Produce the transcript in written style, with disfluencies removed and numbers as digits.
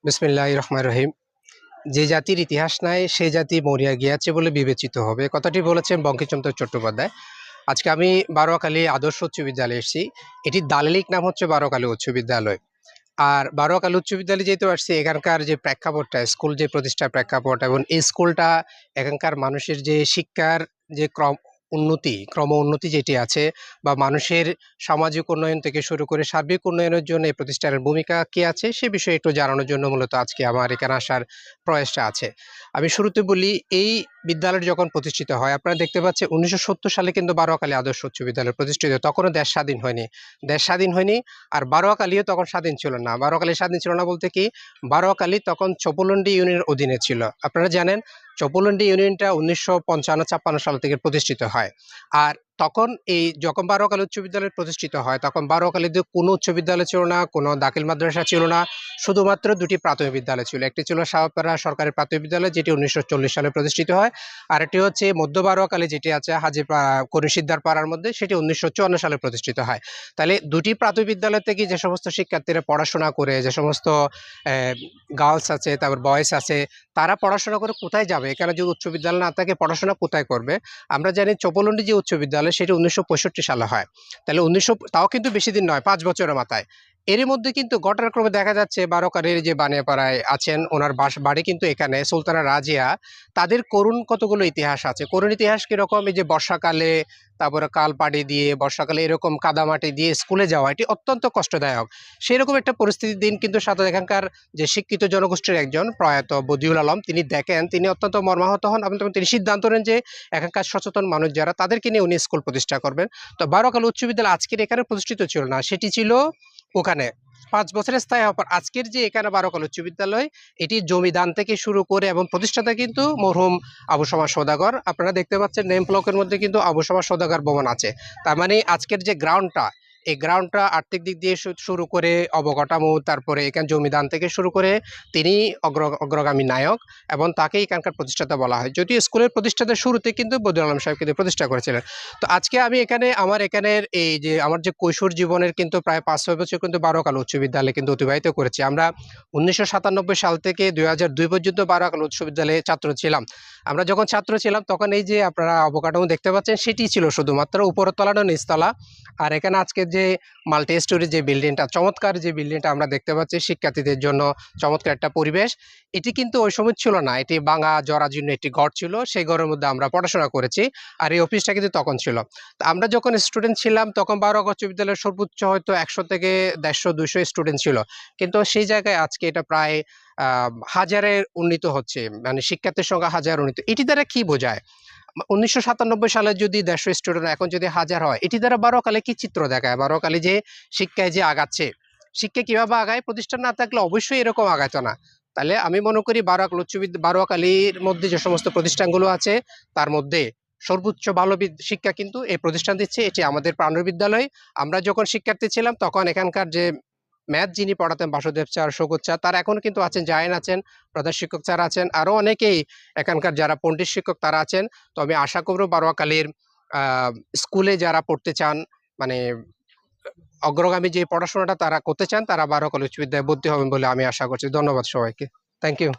বিসমিল্লাহির রহমানির রহিম। যে জাতির ইতিহাস নাই সে জাতি মরিয়া গিয়াছে বলে বিবেচিত হবে, কথাটি বলেছেন বঙ্কিমচন্দ্র চট্টোপাধ্যায়। আজকে আমি বারোয়াখালী আদর্শ উচ্চ বিদ্যালয়ে এসেছি। এটির দালিলিক নাম হচ্ছে বারোয়াখালী উচ্চ বিদ্যালয়। আর বারোয়াখালী উচ্চ বিদ্যালয়ে যেহেতু আসছি, এখানকার যে প্রেক্ষাপটটা, স্কুল যে প্রতিষ্ঠার প্রেক্ষাপট এবং এই স্কুলটা এখানকার মানুষের যে শিক্ষার যে ক্রম উন্নতি যেটি আছে, বা মানুষের সামাজিক উন্নয়ন থেকে শুরু করে সার্বিক উন্নয়নের জন্য এই প্রতিষ্ঠানের ভূমিকা কি আছে সে বিষয়ে একটু জানানোর জন্য মূলত আজকে আমার এখানে আসার প্রয়াসটা আছে। আমি শুরুতে বলি, এই বিদ্যালয় যখন প্রতিষ্ঠিত হয়, আপনারা দেখতে পাচ্ছেন 1970 সালে কিন্তু বারোয়াখালী আদর্শ উচ্চ বিদ্যালয় প্রতিষ্ঠিত। তখনও দেশ স্বাধীন হয়নি, আর বারোয়াখালীও তখন স্বাধীন ছিল না। বারোয়াখালী স্বাধীন ছিল না বলতে কি, বারোয়াখালী তখন চৌপলন্ডি ইউনিয়নের অধীনে ছিল। আপনারা জানেন চৌপলন্ডি ইউনিয়নটা 1955-56 সাল থেকে প্রতিষ্ঠিত হয়। আর তখন যখন বারোয়াখালী উচ্চ বিদ্যালয় প্রতিষ্ঠিত হয়, তখন বারোয়াখালীতে কোনো উচ্চ বিদ্যালয় ছিল না, কোনো দাখিল মাদ্রাসা ছিল না, শুধুমাত্র দুটি প্রাথমিক বিদ্যালয় ছিল। একটি ছিল শাহপাড়া সরকারি প্রাথমিক বিদ্যালয়, যেটি 1940 সালে প্রতিষ্ঠিত হয়। আর একটি হচ্ছে মধ্য বারোয়াখালী, যেটি আছে করিমসিদ্ধার পাড়ার মধ্যে, সেটি 1954 সালে প্রতিষ্ঠিত হয়। তাহলে দুটি প্রাথমিক বিদ্যালয় থেকে যে সমস্ত শিক্ষার্থীরা পড়াশোনা করে, যে সমস্ত গার্লস আছে, তারপর বয়েজ আছে, তারা পড়াশোনা করে কোথায় যাবে? এখানে যদি উচ্চ বিদ্যালয় না থাকে, পড়াশোনা কোথায় করবে? আমরা জানি চৌপলন্ডি যে উচ্চ বিদ্যালয় সেটি 1965 সালে হয়। তাহলে তাও কিন্তু বেশি দিন নয়, 5 বছরের মাথায়। এরই মধ্যে কিন্তু ঘটনাক্রমে দেখা যাচ্ছে বারোয়াখালীর যে বানিয়াপাড়ায় আছেন, ওনার বাড়ি কিন্তু এখানে, সুলতানা রাজিয়া। তাদের করুণ কতগুলো ইতিহাস আছে। করুণ ইতিহাস কিরকম? এই যে বর্ষাকালে, তারপরে কাল পাড়ি দিয়ে বর্ষাকালে এরকম কাদামাটি দিয়ে স্কুলে যাওয়া, এটি অত্যন্ত কষ্টদায়ক। সেরকম একটা পরিস্থিতির দিন কিন্তু সাথে এখানকার যে শিক্ষিত জনগোষ্ঠীর একজন প্রয়াত বদিউল আলম, তিনি দেখেন, তিনি অত্যন্ত মর্মাহত হন এবং তিনি সিদ্ধান্ত নেন যে এখানকার সচেতন মানুষ যারা, তাদেরকে নিয়ে উনি স্কুল প্রতিষ্ঠা করবেন। তো বারোয়াখালী উচ্চ বিদ্যালয় আজকের এখানে প্রতিষ্ঠিত ছিল না, সেটি ছিল ওখানে। 5 বছরের স্থায়ী হওয়ার পর আজকের যে এখানে বারোয়াখালী উচ্চ বিদ্যালয়, এটি জমিদান থেকে শুরু করে, এবং প্রতিষ্ঠাতা কিন্তু মরহুম আবু সমাজ সওদাগর। আপনারা দেখতে পাচ্ছেন নেম প্লকের মধ্যে কিন্তু আবু সমাজ সওদাগর ভবন আছে। তার মানে আজকের যে গ্রাউন্ডটা, এই গ্রাউন্ডটা আর্থিক দিক দিয়ে শুরু করে অবকাঠামো, তারপরে এখানে জমিদান থেকে শুরু করে, তিনি অগ্রগামী নায়ক, এবং তাকে এখানকার প্রতিষ্ঠাতা বলা হয়। যদিও স্কুলের প্রতিষ্ঠাতার শুরুতে কিন্তু বদিউল আলম সাহেব কিন্তু প্রতিষ্ঠা করেছিলেন। তো আজকে আমি এখানে আমার এখানের আমার যে কৈশোর জীবনের কিন্তু প্রায় 5-6 বছর কিন্তু বারোয়াখালী উচ্চ বিদ্যালয়ে কিন্তু অতিবাহিত করেছি। আমরা 1997 সাল থেকে 2002 পর্যন্ত বারোয়াখালী উচ্চ বিদ্যালয়ে ছাত্র ছিলাম। আমরা যখন ছাত্র ছিলাম তখন এই যে আপনারা অবকাঠামো দেখতে পাচ্ছেন, সেটি ছিল শুধুমাত্র উপরের তলা না নিচতলা। আর এখানে আজকের যে মাল্টি স্টোরি যে বিল্ডিংটা, চমৎকার যে বিল্ডিংটা আমরা দেখতে পাচ্ছি, শিক্ষার্থীদের জন্য চমৎকার একটা পরিবেশ। এটি কিন্তু ওই সময় ছিল না, এটি ভাঙা জরাজীর্ণ একটি ঘর ছিল। সেই ঘরের মধ্যে আমরা পড়াশোনা করেছি। আর এই অফিসটা কিন্তু তখন ছিল। তো আমরা যখন স্টুডেন্ট ছিলাম তখন বারোয়াখালী উচ্চ বিদ্যালয়ের সর্বোচ্চ হয়তো 100 থেকে 150-200 স্টুডেন্ট ছিল। কিন্তু সেই জায়গায় আজকে এটা প্রায় হাজারের উন্নীত হচ্ছে, মানে শিক্ষার্থীর সংখ্যা হাজার উন্নীত। এটি দ্বারা কি বোঝায়? 1997 সালে যদি 150 স্টুডেন্ট, এখন যদি 1000 হয়, এটি দ্বারা বারোয়াখালী কি চিত্র দেখায়? বারোয়াখালী যে শিক্ষায় যে আগাচ্ছে, শিক্ষা কিভাবে আগায়? প্রতিষ্ঠান না থাকলে অবশ্যই এরকম আগাতো না। তাহলে আমি মনে করি বারোয়াখালীর মধ্যে যে সমস্ত প্রতিষ্ঠানগুলো আছে, তার মধ্যে সর্বোচ্চ ভালো শিক্ষা কিন্তু এই প্রতিষ্ঠান দিচ্ছে। এটি আমাদের প্রাণের বিদ্যালয়। আমরা যখন শিক্ষার্থী ছিলাম তখন এখানকার যে ম্যাথ যিনি পড়াতেন, বাসুদেব স্যার, শওকত স্যার, তারা এখন কিন্তু আছেন, জায়েন আছেন, প্রধান শিক্ষক স্যার আছেন, আরও অনেকেই এখানকার যারা পণ্ডিত শিক্ষক তারা আছেন। তো আমি আশা করব বারোয়াখালীর স্কুলে যারা পড়তে চান, মানে অগ্রগামী যে পড়াশোনাটা তারা করতে চান, তারা বারোয়াখালী উচ্চ বিদ্যালয়ে ভর্তি হবেন বলে আমি আশা করছি। ধন্যবাদ সবাইকে। Thank you.